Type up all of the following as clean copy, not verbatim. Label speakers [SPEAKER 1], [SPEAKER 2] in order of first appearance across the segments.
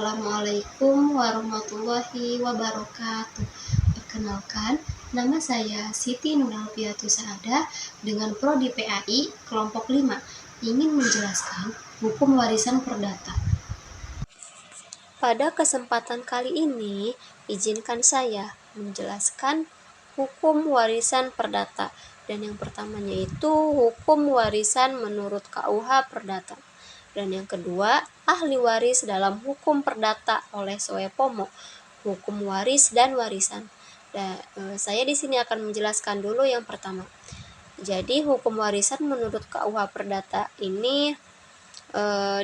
[SPEAKER 1] Assalamualaikum warahmatullahi wabarakatuh. Perkenalkan, nama saya Siti Nuralfiatus Saada dengan Prodi PAI kelompok 5 ingin menjelaskan hukum warisan perdata. Pada kesempatan kali ini, izinkan saya menjelaskan hukum warisan perdata. Dan yang pertamanya itu hukum warisan menurut KUH Perdata. Dan yang kedua, ahli waris dalam hukum perdata oleh Soepomo, hukum waris dan warisan. Saya di sini akan menjelaskan dulu yang pertama. Jadi hukum warisan menurut KUH Perdata ini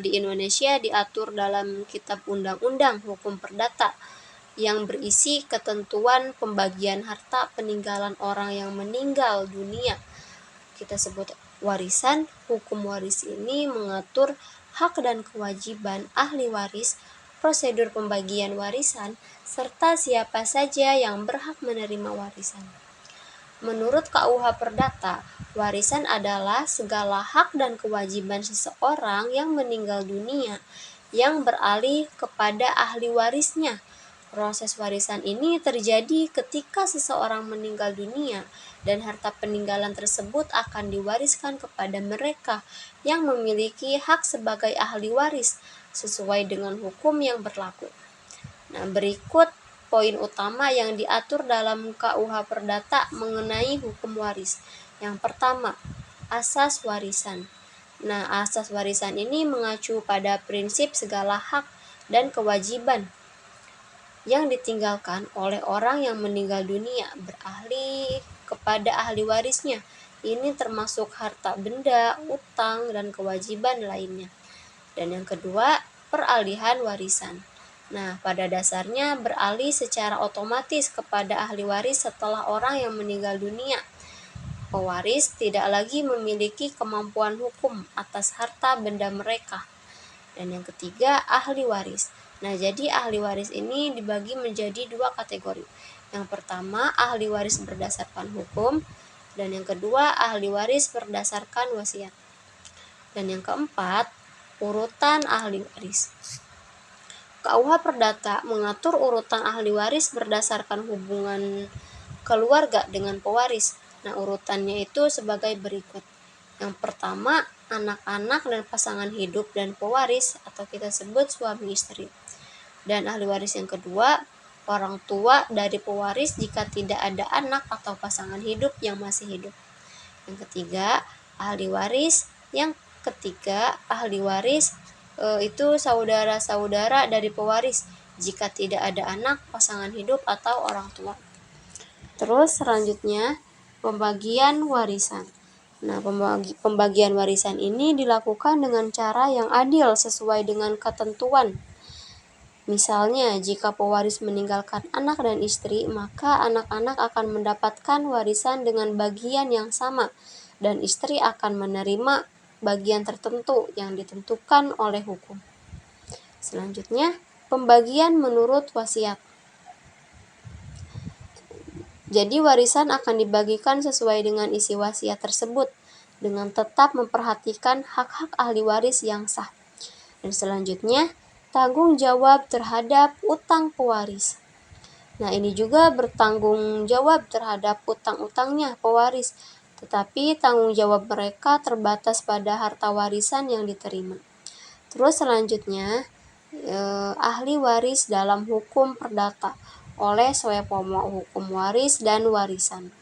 [SPEAKER 1] di Indonesia diatur dalam Kitab Undang-Undang Hukum Perdata yang berisi ketentuan pembagian harta peninggalan orang yang meninggal dunia. Kita sebut warisan. Hukum waris ini mengatur hak dan kewajiban ahli waris, prosedur pembagian warisan, serta siapa saja yang berhak menerima warisan. Menurut KUH Perdata, warisan adalah segala hak dan kewajiban seseorang yang meninggal dunia yang beralih kepada ahli warisnya. Proses warisan ini terjadi ketika seseorang meninggal dunia dan harta peninggalan tersebut akan diwariskan kepada mereka yang memiliki hak sebagai ahli waris sesuai dengan hukum yang berlaku. Nah, berikut poin utama yang diatur dalam KUH Perdata mengenai hukum waris. Yang pertama, asas warisan. Nah, asas warisan ini mengacu pada prinsip segala hak dan kewajiban yang ditinggalkan oleh orang yang meninggal dunia beralih kepada ahli warisnya. Ini termasuk harta benda, utang, dan kewajiban lainnya. Dan yang kedua, peralihan warisan. Nah, pada dasarnya beralih secara otomatis kepada ahli waris setelah orang yang meninggal dunia. Pewaris tidak lagi memiliki kemampuan hukum atas harta benda mereka. Dan yang ketiga, ahli waris. Nah, jadi ahli waris ini dibagi menjadi dua kategori. Yang pertama, ahli waris berdasarkan hukum, dan yang kedua, ahli waris berdasarkan wasiat. Dan yang keempat, urutan ahli waris. KUH Perdata mengatur urutan ahli waris berdasarkan hubungan keluarga dengan pewaris. Nah, urutannya itu sebagai berikut. Yang pertama, anak-anak dan pasangan hidup dan pewaris atau kita sebut suami istri. Dan ahli waris yang kedua, orang tua dari pewaris jika tidak ada anak atau pasangan hidup yang masih hidup. Yang ketiga, ahli waris. Yang ketiga, ahli waris itu saudara-saudara dari pewaris jika tidak ada anak, pasangan hidup atau orang tua. Terus selanjutnya, pembagian warisan. Nah, pembagian warisan ini dilakukan dengan cara yang adil sesuai dengan ketentuan. Misalnya, jika pewaris meninggalkan anak dan istri, maka anak-anak akan mendapatkan warisan dengan bagian yang sama, dan istri akan menerima bagian tertentu yang ditentukan oleh hukum. Selanjutnya, pembagian menurut wasiat. Jadi, warisan akan dibagikan sesuai dengan isi wasiat tersebut, dengan tetap memperhatikan hak-hak ahli waris yang sah. Dan selanjutnya, tanggung jawab terhadap utang pewaris. Nah, ini juga bertanggung jawab terhadap utang-utangnya pewaris, tetapi tanggung jawab mereka terbatas pada harta warisan yang diterima. Terus selanjutnya, ahli waris dalam hukum perdata oleh Soepomo, hukum waris dan warisan.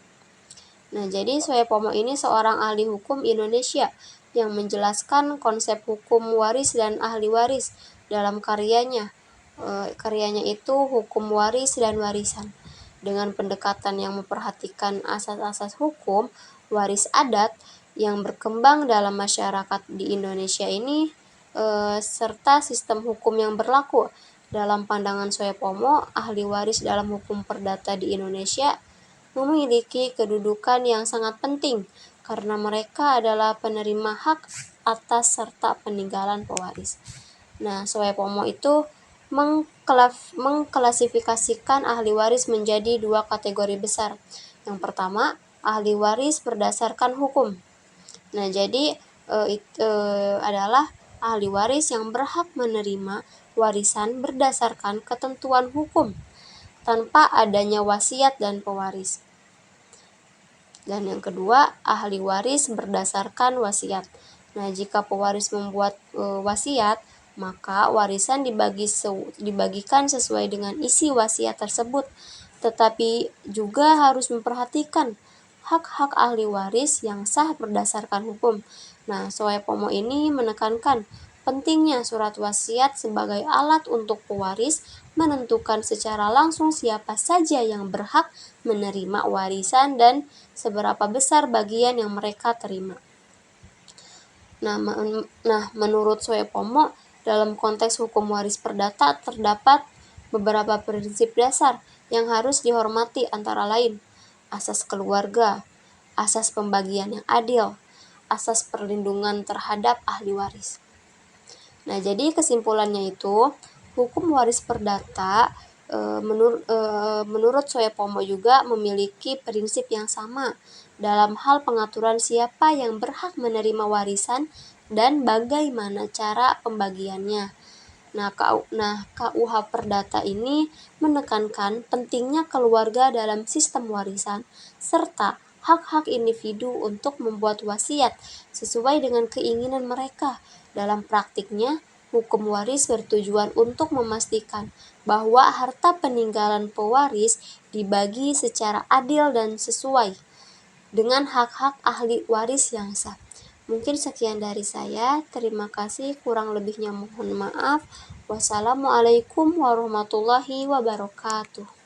[SPEAKER 1] Nah, jadi Soepomo ini seorang ahli hukum Indonesia yang menjelaskan konsep hukum waris dan ahli waris dalam karyanya. Karyanya itu hukum waris dan warisan. Dengan pendekatan yang memperhatikan asas-asas hukum waris adat yang berkembang dalam masyarakat di Indonesia ini, serta sistem hukum yang berlaku. Dalam pandangan Soepomo, ahli waris dalam hukum perdata di Indonesia memiliki kedudukan yang sangat penting karena mereka adalah penerima hak atas serta peninggalan pewaris. Nah, Soepomo itu mengklasifikasikan ahli waris menjadi dua kategori besar. Yang pertama, ahli waris berdasarkan hukum. Nah, jadi adalah ahli waris yang berhak menerima warisan berdasarkan ketentuan hukum tanpa adanya wasiat dan pewaris. Dan yang kedua, ahli waris berdasarkan wasiat. Nah, jika pewaris membuat wasiat, maka warisan dibagikan sesuai dengan isi wasiat tersebut, tetapi juga harus memperhatikan hak-hak ahli waris yang sah berdasarkan hukum. Nah, Soepomo ini menekankan pentingnya surat wasiat sebagai alat untuk pewaris menentukan secara langsung siapa saja yang berhak menerima warisan dan seberapa besar bagian yang mereka terima. Nah, menurut Soepomo, dalam konteks hukum waris perdata terdapat beberapa prinsip dasar yang harus dihormati, antara lain asas keluarga, asas pembagian yang adil, asas perlindungan terhadap ahli waris. Nah, jadi kesimpulannya itu, hukum waris perdata menurut Soepomo juga memiliki prinsip yang sama dalam hal pengaturan siapa yang berhak menerima warisan dan bagaimana cara pembagiannya. Nah, KUH Perdata ini menekankan pentingnya keluarga dalam sistem warisan serta hak-hak individu untuk membuat wasiat sesuai dengan keinginan mereka. Dalam praktiknya, hukum waris bertujuan untuk memastikan bahwa harta peninggalan pewaris dibagi secara adil dan sesuai dengan hak-hak ahli waris yang sah. Mungkin sekian dari saya. Terima kasih, kurang lebihnya mohon maaf. Wassalamualaikum warahmatullahi wabarakatuh.